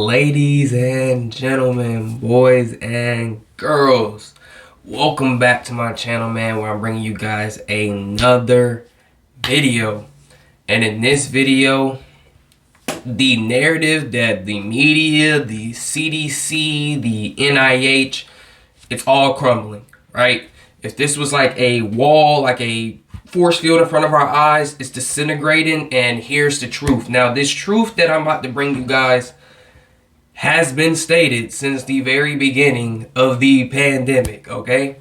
Ladies and gentlemen, boys and girls, welcome back to my channel, man, where I'm bringing you guys another video. And in this video, the narrative that the media, the CDC, the NIH, it's all crumbling, right? If this was like a wall, like a force field in front of our eyes, it's disintegrating, and here's the truth. Now, this truth that I'm about to bring you guys has been stated since the very beginning of the pandemic, okay?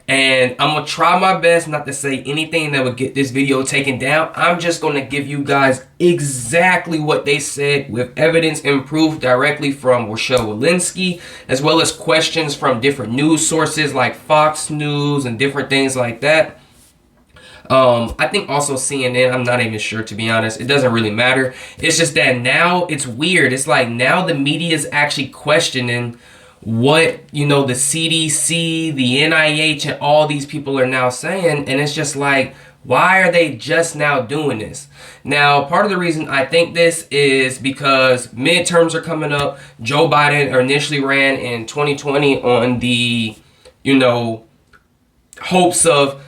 And I'm gonna try my best not to say anything that would get this video taken down. I'm just gonna give you guys exactly what they said with evidence and proof directly from Rochelle Walensky, as well as questions from different news sources like Fox News and different things like that. I think also CNN, I'm not even sure, to be honest. It doesn't really matter. It's just that now it's weird. It's like now the media is actually questioning what, the CDC, the NIH, and all these people are now saying. And it's just like, why are they just now doing this? Now, part of the reason I think this is because midterms are coming up. Joe Biden initially ran in 2020 on the, hopes of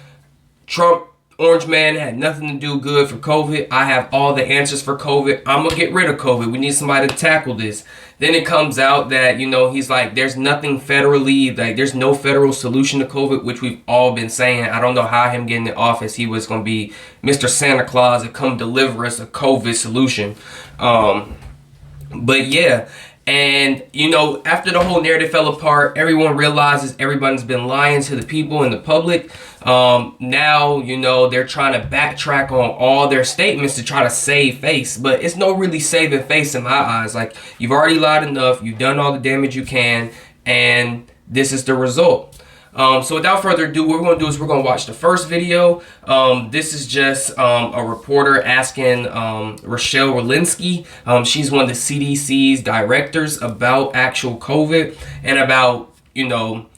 Trump. Orange man had nothing to do good for COVID. I have all the answers for COVID. I'm going to get rid of COVID. We need somebody to tackle this. Then it comes out that, he's like, there's nothing federally, like there's no federal solution to COVID, which we've all been saying. I don't know how him getting in office, he was going to be Mr. Santa Claus and come deliver us a COVID solution. But yeah. And, after the whole narrative fell apart, everyone realizes everyone's been lying to the people and the public. Now, they're trying to backtrack on all their statements to try to save face. But it's no really saving face in my eyes. Like, you've already lied enough. You've done all the damage you can. And this is the result. So without further ado, what we're going to do is we're going to watch the first video. This is just a reporter asking Rochelle Walensky. She's one of the CDC's directors about actual COVID and about,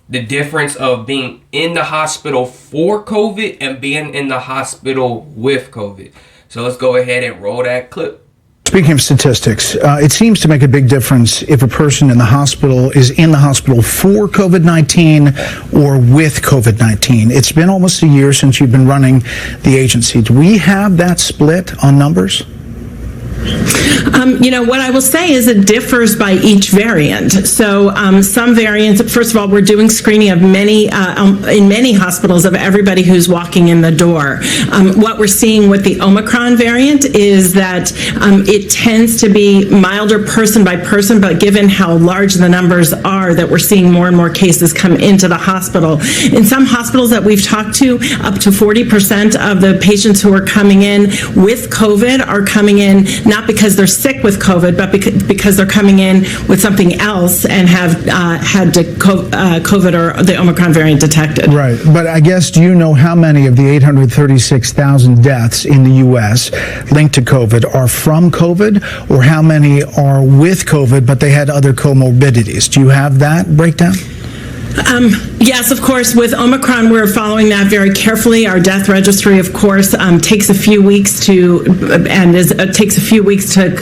the difference of being in the hospital for COVID and being in the hospital with COVID. So let's go ahead and roll that clip. Speaking of statistics, it seems to make a big difference if a person in the hospital is in the hospital for COVID-19 or with COVID-19. It's been almost a year since you've been running the agency. Do we have that split on numbers? What I will say is it differs by each variant. So some variants, first of all, we're doing screening of in many hospitals of everybody who's walking in the door. What we're seeing with the Omicron variant is that it tends to be milder person by person, but given how large the numbers are, that we're seeing more and more cases come into the hospital. In some hospitals that we've talked to, up to 40% of the patients who are coming in with COVID are coming in not because they're sick with COVID, but because they're coming in with something else and have had COVID or the Omicron variant detected. Right. But I guess, do you know how many of the 836,000 deaths in the U.S. linked to COVID are from COVID, or how many are with COVID, but they had other comorbidities? Do you have that breakdown? Yes, of course. With Omicron, we're following that very carefully. Our death registry, of course, takes a few weeks to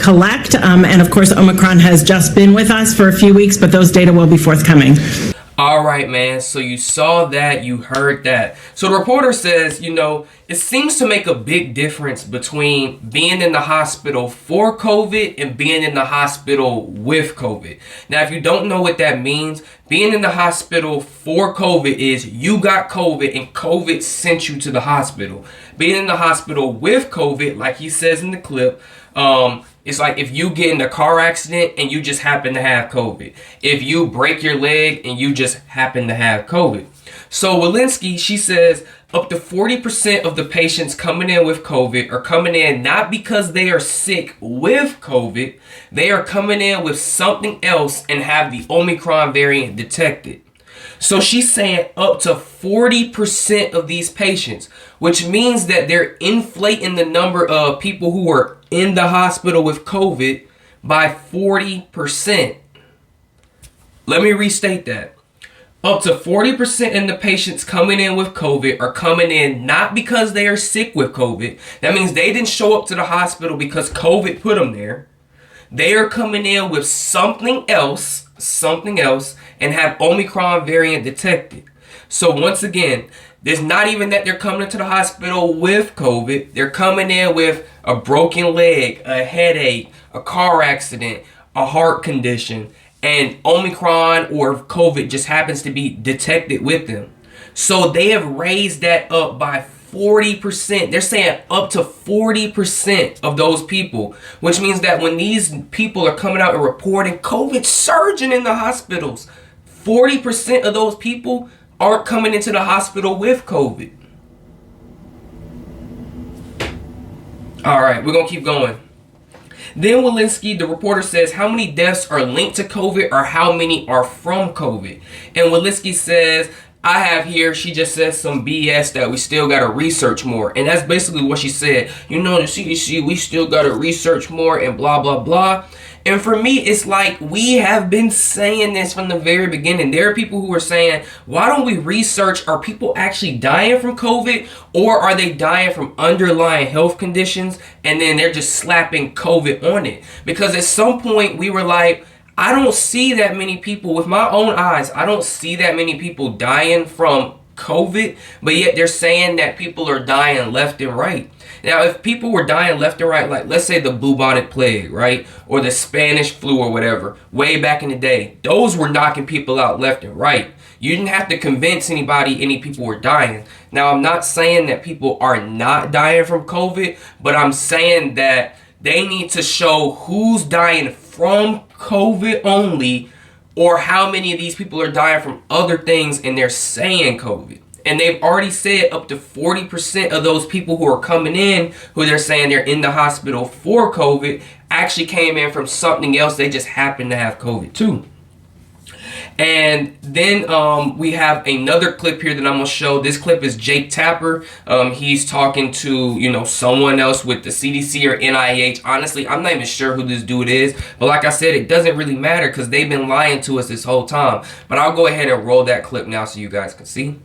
collect. And of course, Omicron has just been with us for a few weeks, but those data will be forthcoming. All right, man. So you saw that, you heard that. So the reporter says, it seems to make a big difference between being in the hospital for COVID and being in the hospital with COVID. Now, if you don't know what that means, being in the hospital for COVID is you got COVID and COVID sent you to the hospital. Being in the hospital with COVID, like he says in the clip, it's like if you get in a car accident and you just happen to have COVID. If you break your leg and you just happen to have COVID. So Walensky, she says up to 40% of the patients coming in with COVID are coming in not because they are sick with COVID. They are coming in with something else and have the Omicron variant detected. So she's saying up to 40% of these patients, which means that they're inflating the number of people who are in the hospital with COVID by 40%. Let me restate that. Up to 40% of the patients coming in with COVID are coming in not because they are sick with COVID. That means they didn't show up to the hospital because COVID put them there. They are coming in with something else, and have Omicron variant detected. So once again, there's not even that they're coming into the hospital with COVID. They're coming in with a broken leg, a headache, a car accident, a heart condition, and Omicron or COVID just happens to be detected with them. So they have raised that up by 40%. They're saying up to 40% of those people, which means that when these people are coming out and reporting COVID surging in the hospitals, 40% of those people aren't coming into the hospital with COVID. All right, we're going to keep going. Then Walensky, the reporter, says how many deaths are linked to COVID or how many are from COVID. And Walensky says, I have here, she just says some BS that we still got to research more. And that's basically what she said. You know, the CDC, we still got to research more and blah, blah, blah. And for me, it's like we have been saying this from the very beginning. There are people who are saying, why don't we research, are people actually dying from COVID or are they dying from underlying health conditions and then they're just slapping COVID on it? Because at some point we were like, I don't see that many people with my own eyes. I don't see that many people dying from COVID, but yet they're saying that people are dying left and right. Now, if people were dying left and right, like let's say the bubonic plague, right? Or the Spanish flu or whatever, way back in the day, those were knocking people out left and right. You didn't have to convince anybody any people were dying. Now, I'm not saying that people are not dying from COVID, but I'm saying that they need to show who's dying from COVID only or how many of these people are dying from other things and they're saying COVID. And they've already said up to 40% of those people who are coming in, who they're saying they're in the hospital for COVID, actually came in from something else. They just happen to have COVID too. And then we have another clip here that I'm going to show. This clip is Jake Tapper. He's talking to, someone else with the CDC or NIH. Honestly, I'm not even sure who this dude is. But like I said, it doesn't really matter because they've been lying to us this whole time. But I'll go ahead and roll that clip now so you guys can see.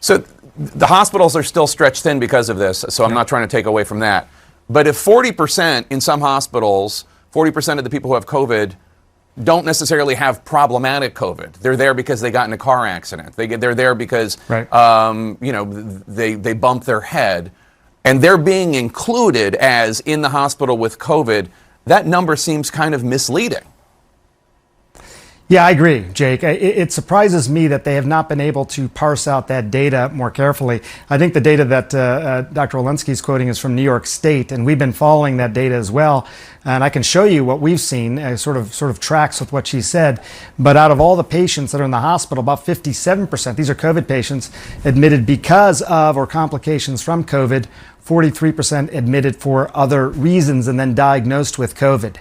So the hospitals are still stretched thin because of this, so I'm not trying to take away from that. But if 40% in some hospitals, 40% of the people who have COVID don't necessarily have problematic COVID. They're there because they got in a car accident. They're there because, Right. They bumped their head. And they're being included as in the hospital with COVID. That number seems kind of misleading. Yeah, I agree, Jake. It surprises me that they have not been able to parse out that data more carefully. I think the data that Dr. Walensky is quoting is from New York State, and we've been following that data as well. And I can show you what we've seen, sort of tracks with what she said. But out of all the patients that are in the hospital, about 57%, these are COVID patients, admitted because of or complications from COVID, 43% admitted for other reasons and then diagnosed with COVID.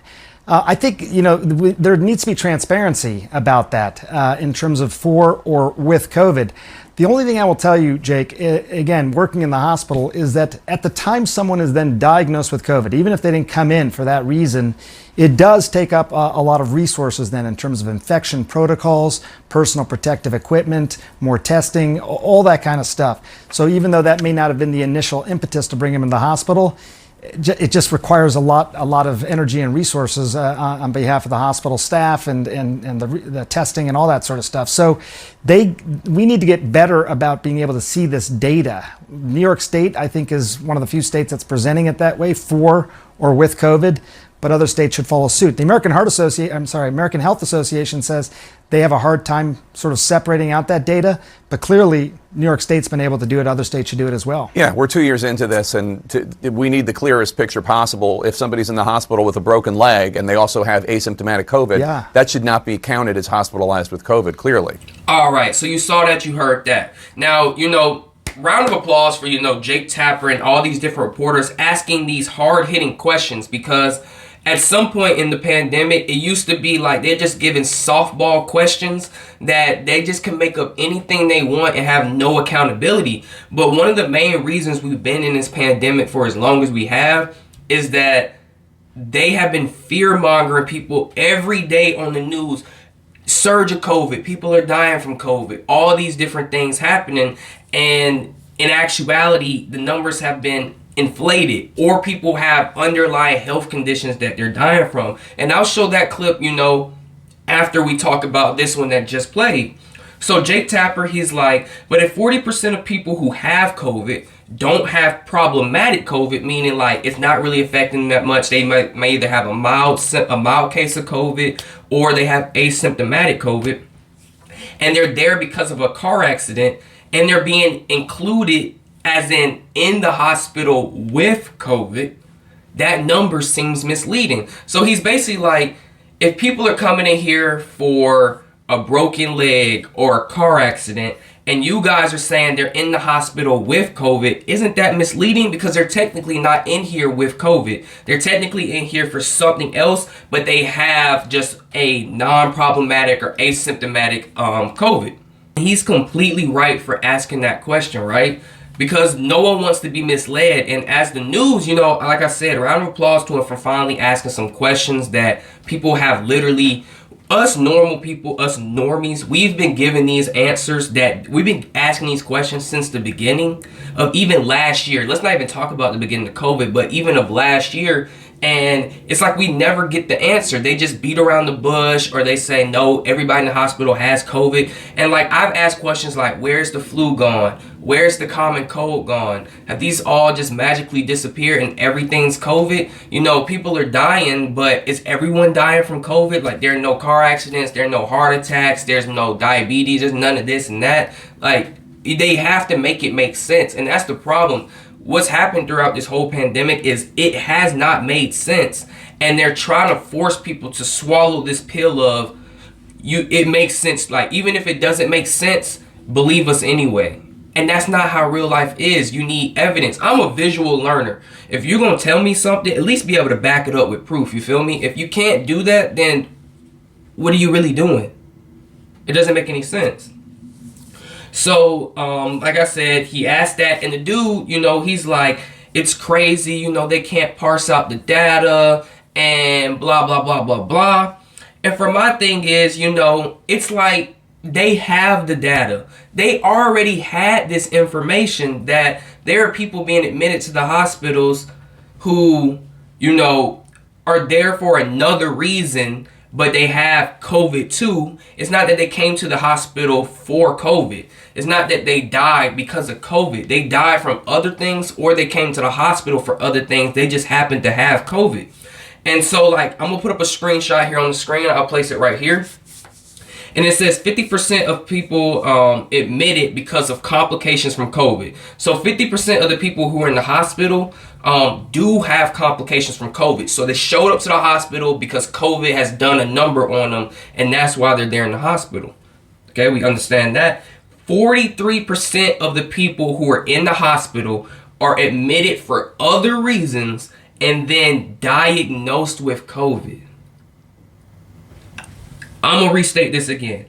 I think, there needs to be transparency about that in terms of for or with COVID. The only thing I will tell you, Jake, again, working in the hospital, is that at the time someone is then diagnosed with COVID, even if they didn't come in for that reason, it does take up a lot of resources then in terms of infection protocols, personal protective equipment, more testing, all that kind of stuff. So even though that may not have been the initial impetus to bring them in the hospital, it just requires a lot of energy and resources on behalf of the hospital staff and the testing and all that sort of stuff. So we need to get better about being able to see this data. New York State, I think, is one of the few states that's presenting it that way, for or with COVID, but other states should follow suit. The American Health Association says they have a hard time sort of separating out that data, but clearly New York State's been able to do it. Other states should do it as well. Yeah, we're 2 years into this, and we need the clearest picture possible. If somebody's in the hospital with a broken leg and they also have asymptomatic COVID, that should not be counted as hospitalized with COVID, clearly. All right, so you saw that, you heard that. Now, round of applause for, Jake Tapper and all these different reporters asking these hard-hitting questions, because at some point in the pandemic, it used to be like they're just giving softball questions that they just can make up anything they want and have no accountability. But one of the main reasons we've been in this pandemic for as long as we have is that they have been fear-mongering people every day on the news. Surge of COVID, people are dying from COVID, all these different things happening. And in actuality, the numbers have been inflated, or people have underlying health conditions that they're dying from. And I'll show that clip, after we talk about this one that just played. So Jake Tapper, he's like, but if 40% of people who have COVID don't have problematic COVID, meaning like it's not really affecting them that much, they may either have a mild case of COVID or they have asymptomatic COVID, and they're there because of a car accident, and they're being included as in the hospital with COVID, that number seems misleading. So he's basically like, if people are coming in here for a broken leg or a car accident, and you guys are saying they're in the hospital with COVID, isn't that misleading? Because they're technically not in here with COVID. They're technically in here for something else, but they have just a non-problematic or asymptomatic COVID. He's completely right for asking that question, right? Because no one wants to be misled. And as the news, like I said, round of applause to him for finally asking some questions that people have literally, us normal people, us normies, we've been given these answers that we've been asking these questions since the beginning of even last year. Let's not even talk about the beginning of COVID, but even of last year. And it's like we never get the answer. They just beat around the bush, or they say, no, everybody in the hospital has COVID. And like, I've asked questions like, where's the flu gone? Where's the common cold gone? Have these all just magically disappeared and everything's COVID? People are dying, but is everyone dying from COVID? Like, there are no car accidents, there are no heart attacks, there's no diabetes, there's none of this and that. Like, they have to make it make sense. And that's the problem. What's happened throughout this whole pandemic is it has not made sense, and they're trying to force people to swallow this pill of it makes sense. Like, even if it doesn't make sense, believe us anyway. And that's not how real life is. You need evidence. I'm a visual learner. If you're going to tell me something, at least be able to back it up with proof. You feel me? If you can't do that, then what are you really doing? It doesn't make any sense. So, like I said, he asked that, and the dude, he's like, it's crazy, they can't parse out the data, and blah, blah, blah, blah, blah. And for my thing is, it's like they have the data. They already had this information that there are people being admitted to the hospitals who, are there for another reason, but they have COVID too. It's not that they came to the hospital for COVID. It's not that they died because of COVID. They died from other things, or they came to the hospital for other things. They just happened to have COVID. And so, like, I'm going to put up a screenshot here on the screen. I'll place it right here. And it says 50% of people admitted because of complications from COVID. So 50% of the people who are in the hospital do have complications from COVID. So they showed up to the hospital because COVID has done a number on them, and that's why they're there in the hospital. Okay, we understand that. 43% of the people who are in the hospital are admitted for other reasons and then diagnosed with COVID. I'm going to restate this again.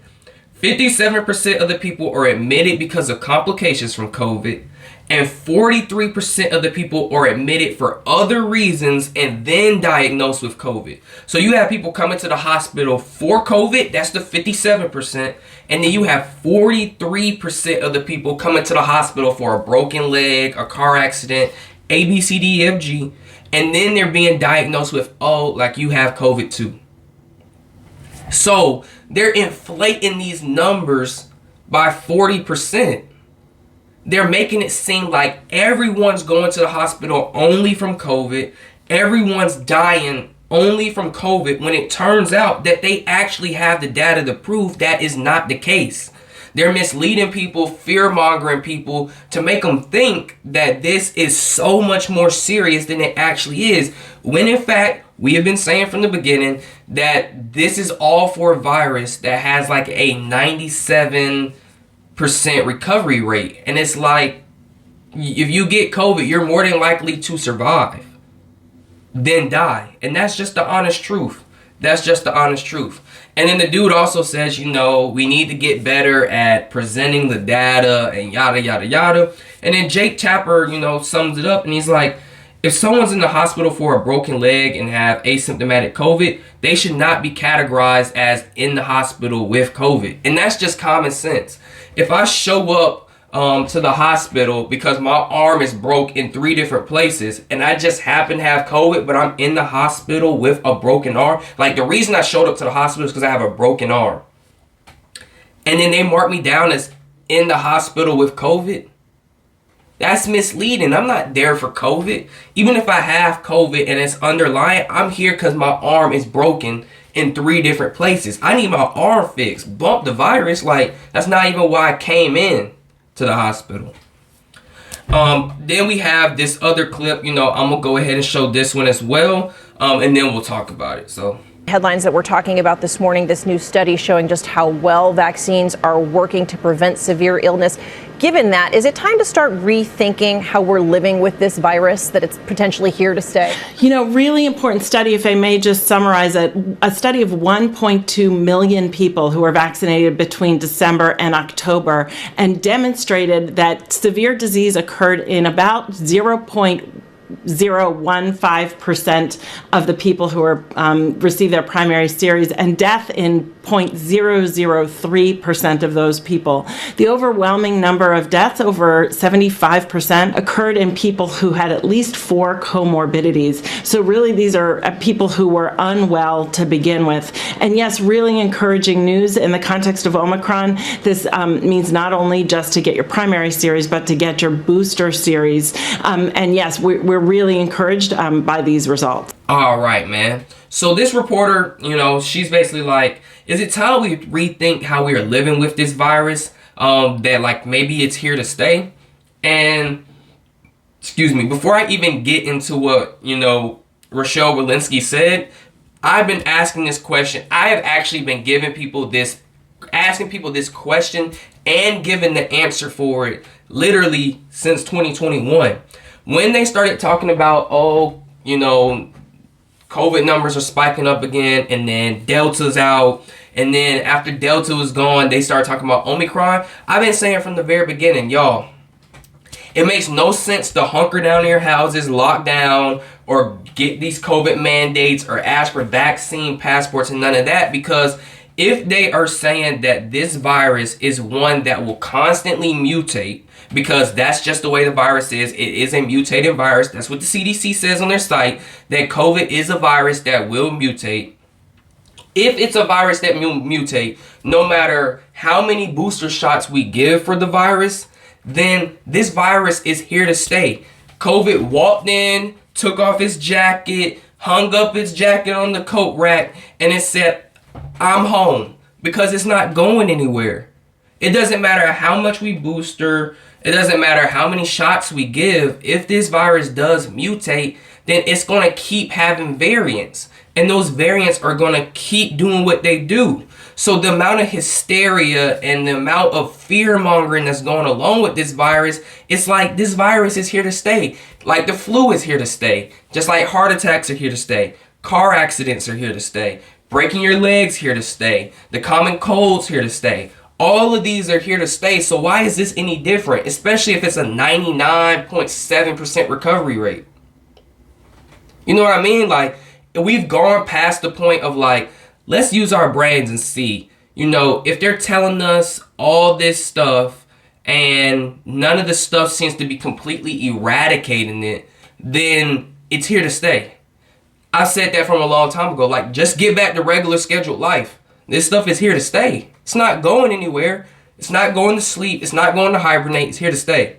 57% of the people are admitted because of complications from COVID, and 43% of the people are admitted for other reasons and then diagnosed with COVID. So you have people coming to the hospital for COVID, that's the 57%, and then you have 43% of the people coming to the hospital for a broken leg, a car accident, A, B, C, D, E, F, G, and then they're being diagnosed with, like you have COVID too. So they're inflating these numbers by 40%. They're making it seem like everyone's going to the hospital only from COVID. Everyone's dying only from COVID, when it turns out that they actually have the data to prove that is not the case. They're misleading people, fear-mongering people to make them think that this is so much more serious than it actually is. When in fact, we have been saying from the beginning that this is all for a virus that has like a 97% recovery rate. And it's like, if you get COVID, you're more than likely to survive than die. And that's just the honest truth. That's just the honest truth. And then the dude also says, we need to get better at presenting the data and yada, yada, yada. And then Jake Tapper, sums it up, and he's like, if someone's in the hospital for a broken leg and have asymptomatic COVID, they should not be categorized as in the hospital with COVID. And that's just common sense. If I show up to the hospital because my arm is broke in 3 different places, and I just happen to have COVID, but I'm in the hospital with a broken arm. Like, the reason I showed up to the hospital is because I have a broken arm. And then they mark me down as in the hospital with COVID. That's misleading. I'm not there for COVID. Even if I have COVID and it's underlying, I'm here because my arm is broken in 3 different places. I need my arm fixed. Bump the virus. Like, that's not even why I came in to the hospital. Then we have this other clip. I'm gonna go ahead and show this one as well, and then we'll talk about it. So, headlines that we're talking about this morning, this new study showing just how well vaccines are working to prevent severe illness. Given that, is it time to start rethinking how we're living with this virus, that it's potentially here to stay? Really important study, if I may just summarize it. A study of 1.2 million people who were vaccinated between December and October, and demonstrated that severe disease occurred in about 0.015% of the people who were received their primary series, and death in 0.003% of those people. The overwhelming number of deaths, over 75%, occurred in people who had at least 4 comorbidities. So really, these are people who were unwell to begin with. And yes, really encouraging news in the context of Omicron. This means not only just to get your primary series, but to get your booster series. And yes, we're really encouraged by these results. all right, man. So this reporter, she's basically like, is it time we rethink how we are living with this virus? That like maybe it's here to stay? And excuse me, before I even get into what, Rochelle Walensky said, I've been asking this question. I have actually been asking people this question and giving the answer for it literally since 2021. When they started talking about, COVID numbers are spiking up again, and then Delta's out, and then after Delta was gone, they started talking about Omicron. I've been saying from the very beginning, y'all, it makes no sense to hunker down in your houses, lock down, or get these COVID mandates, or ask for vaccine passports and none of that, because if they are saying that this virus is one that will constantly mutate, because that's just the way the virus is. It is a mutated virus. That's what the CDC says on their site, that COVID is a virus that will mutate. If it's a virus that will mutate, no matter how many booster shots we give for the virus, then this virus is here to stay. COVID walked in, took off its jacket, hung up its jacket on the coat rack, and it said, I'm home, because it's not going anywhere. It doesn't matter how much we booster. It doesn't matter how many shots we give. If this virus does mutate, then it's going to keep having variants. And those variants are going to keep doing what they do. So the amount of hysteria and the amount of fear mongering that's going along with this virus, it's like this virus is here to stay. Like the flu is here to stay. Just like heart attacks are here to stay. Car accidents are here to stay. Breaking your legs here to stay. The common cold's here to stay. All of these are here to stay. So why is this any different? Especially if it's a 99.7% recovery rate. You know what I mean? Like, we've gone past the point of like, let's use our brains and see, if they're telling us all this stuff and none of the stuff seems to be completely eradicating it, then it's here to stay. I said that from a long time ago. Like, just get back to regular scheduled life. This stuff is here to stay. It's not going anywhere. It's not going to sleep. It's not going to hibernate. It's here to stay.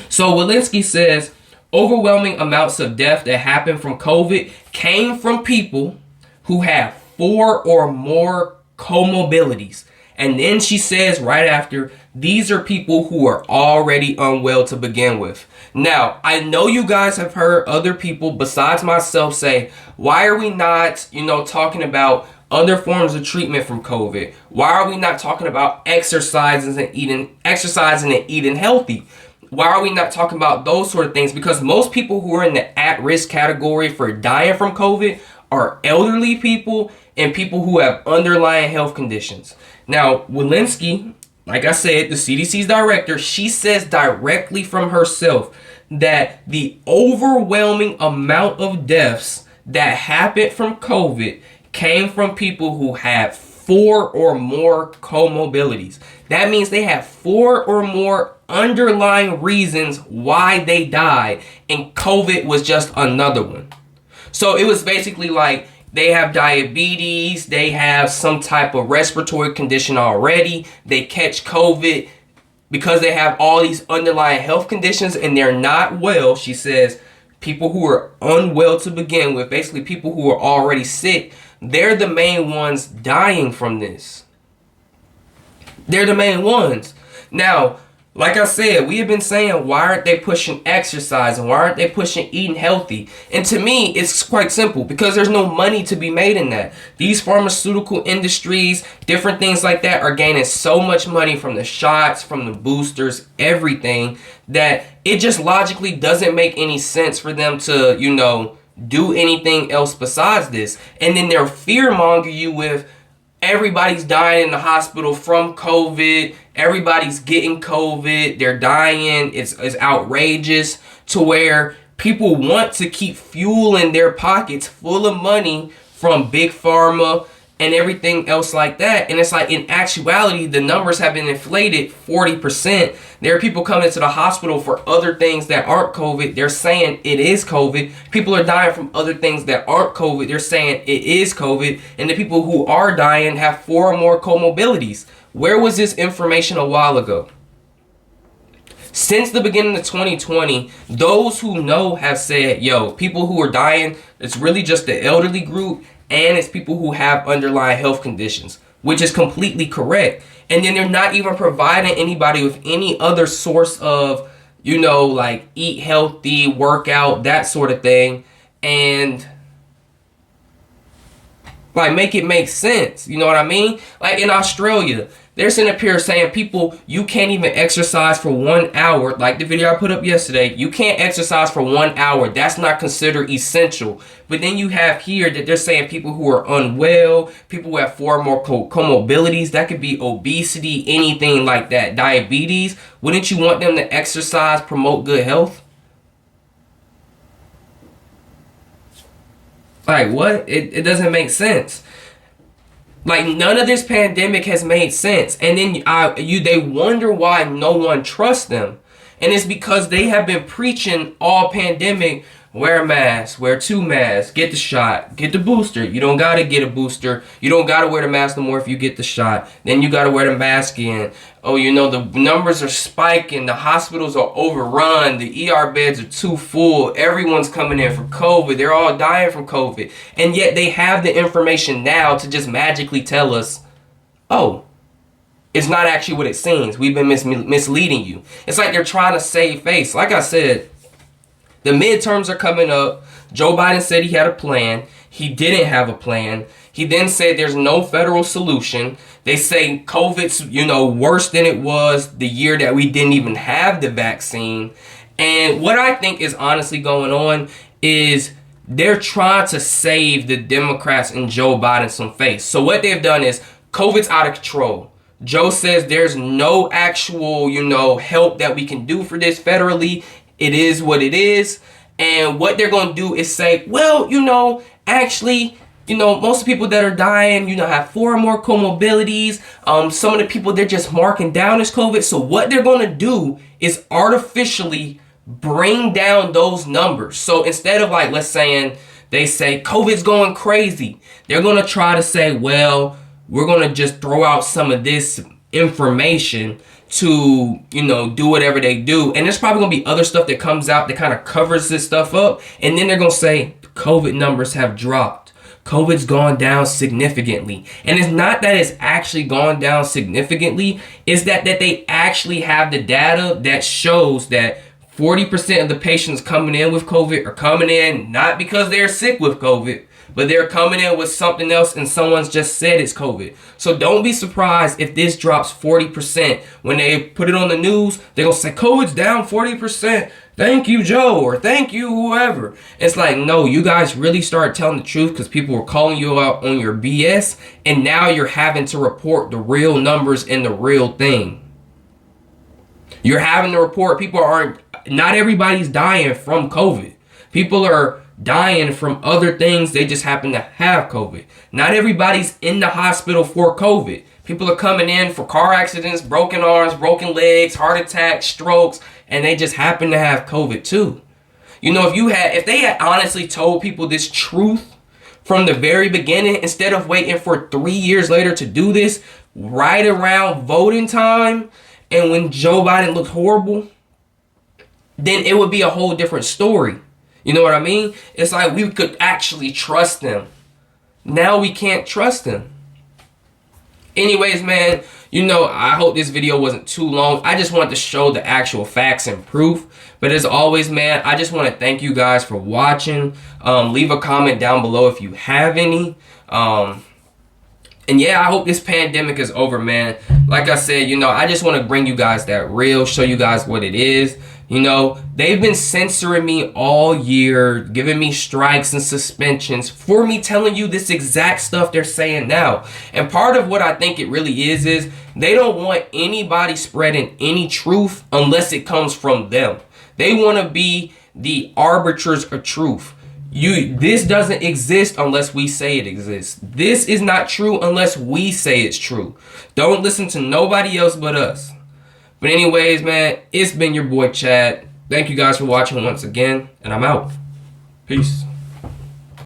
So Walensky says, overwhelming amounts of death that happened from COVID came from people who have 4 or more comorbidities. And then she says right after, these are people who are already unwell to begin with. Now, I know you guys have heard other people besides myself say, why are we not, talking about other forms of treatment from COVID? Why are we not talking about exercising and eating healthy? Why are we not talking about those sort of things? Because most people who are in the at-risk category for dying from COVID are elderly people and people who have underlying health conditions. Now, Walensky, like I said, the CDC's director, she says directly from herself that the overwhelming amount of deaths that happened from COVID came from people who had 4 or more comorbidities. That means they have 4 or more underlying reasons why they died, and COVID was just another one. So it was basically like they have diabetes, they have some type of respiratory condition already, they catch COVID because they have all these underlying health conditions and they're not well. She says people who are unwell to begin with, basically people who are already sick, they're the main ones dying from this. They're the main ones. Now, like I said, we have been saying, why aren't they pushing exercise and why aren't they pushing eating healthy? And to me, it's quite simple, because there's no money to be made in that. These pharmaceutical industries, different things like that, are gaining so much money from the shots, from the boosters, everything, that it just logically doesn't make any sense for them to, do anything else besides this. And then they'll fearmonger you with, everybody's dying in the hospital from COVID. Everybody's getting COVID. They're dying. It's outrageous, to where people want to keep fueling their pockets full of money from big pharma and everything else like that. And it's like, in actuality, the numbers have been inflated 40%. There are people coming to the hospital for other things that aren't COVID. They're saying it is COVID. People are dying from other things that aren't COVID. They're saying it is COVID. And the people who are dying have 4 or more comorbidities. Where was this information a while ago? Since the beginning of 2020, those who know have said, people who are dying, it's really just the elderly group, and it's people who have underlying health conditions, which is completely correct. And then they're not even providing anybody with any other source of, like eat healthy, workout, that sort of thing. And like, make it make sense. You know what I mean? Like in Australia, they're sitting up here saying, people, you can't even exercise for 1 hour. Like the video I put up yesterday, you can't exercise for 1 hour. That's not considered essential. But then you have here that they're saying people who are unwell, people who have 4 or more comorbidities, that could be obesity, anything like that, diabetes. Wouldn't you want them to exercise, promote good health? Like, what? It doesn't make sense. Like, none of this pandemic has made sense. And then they wonder why no one trusts them. And it's because they have been preaching all pandemic, wear a mask, wear 2 masks, get the shot, get the booster. You don't got to get a booster. You don't got to wear the mask no more if you get the shot. Then you got to wear the mask again. Oh, the numbers are spiking. The hospitals are overrun. The ER beds are too full. Everyone's coming in for COVID. They're all dying from COVID. And yet they have the information now to just magically tell us, oh, it's not actually what it seems. We've been misleading you. It's like they're trying to save face. Like I said, the midterms are coming up. Joe Biden said he had a plan. He didn't have a plan. He then said there's no federal solution. They say COVID's, worse than it was the year that we didn't even have the vaccine. And what I think is honestly going on is they're trying to save the Democrats and Joe Biden some face. So what they've done is, COVID's out of control. Joe says there's no actual, help that we can do for this federally. It is what it is. And what they're going to do is say, well, actually, most of the people that are dying, have 4 or more comorbidities. Some of the people, they're just marking down as COVID. So what they're going to do is artificially bring down those numbers. So instead of like, let's say they say COVID's going crazy, they're going to try to say, well, we're going to just throw out some of this information to, do whatever they do. And there's probably going to be other stuff that comes out that kind of covers this stuff up. And then they're going to say COVID numbers have dropped. COVID's gone down significantly. And it's not that it's actually gone down significantly. It's that they actually have the data that shows that 40% of the patients coming in with COVID are coming in not because they're sick with COVID, but they're coming in with something else and someone's just said it's COVID. So don't be surprised if this drops 40%. When they put it on the news, they're going to say COVID's down 40%. Thank you, Joe, or thank you, whoever. It's like, no, you guys really started telling the truth because people were calling you out on your BS, and now you're having to report the real numbers and the real thing. You're having to report not everybody's dying from COVID. People are dying from other things. They just happen to have COVID. Not everybody's in the hospital for COVID. People are coming in for car accidents, broken arms, broken legs, heart attacks, strokes, and they just happen to have COVID too. You know, if they had honestly told people this truth from the very beginning, instead of waiting for 3 years later to do this, right around voting time, and when Joe Biden looked horrible, then it would be a whole different story. You know what I mean? It's like we could actually trust them. Now we can't trust them. Anyways, man, you know, I hope this video wasn't too long. I just wanted to show the actual facts and proof. But as always, man, I just want to thank you guys for watching. Leave a comment down below if you have any. And yeah, I hope this pandemic is over, man. Like I said, you know, I just want to bring you guys that real, show you guys what it is. You know, they've been censoring me all year, giving me strikes and suspensions for me telling you this exact stuff they're saying now. And part of what I think it really is they don't want anybody spreading any truth unless it comes from them. They want to be the arbiters of truth. This doesn't exist unless we say it exists. This is not true unless we say it's true. Don't listen to nobody else but us. But anyways, man, it's been your boy Chad. Thank you guys for watching once again, and I'm out. Peace.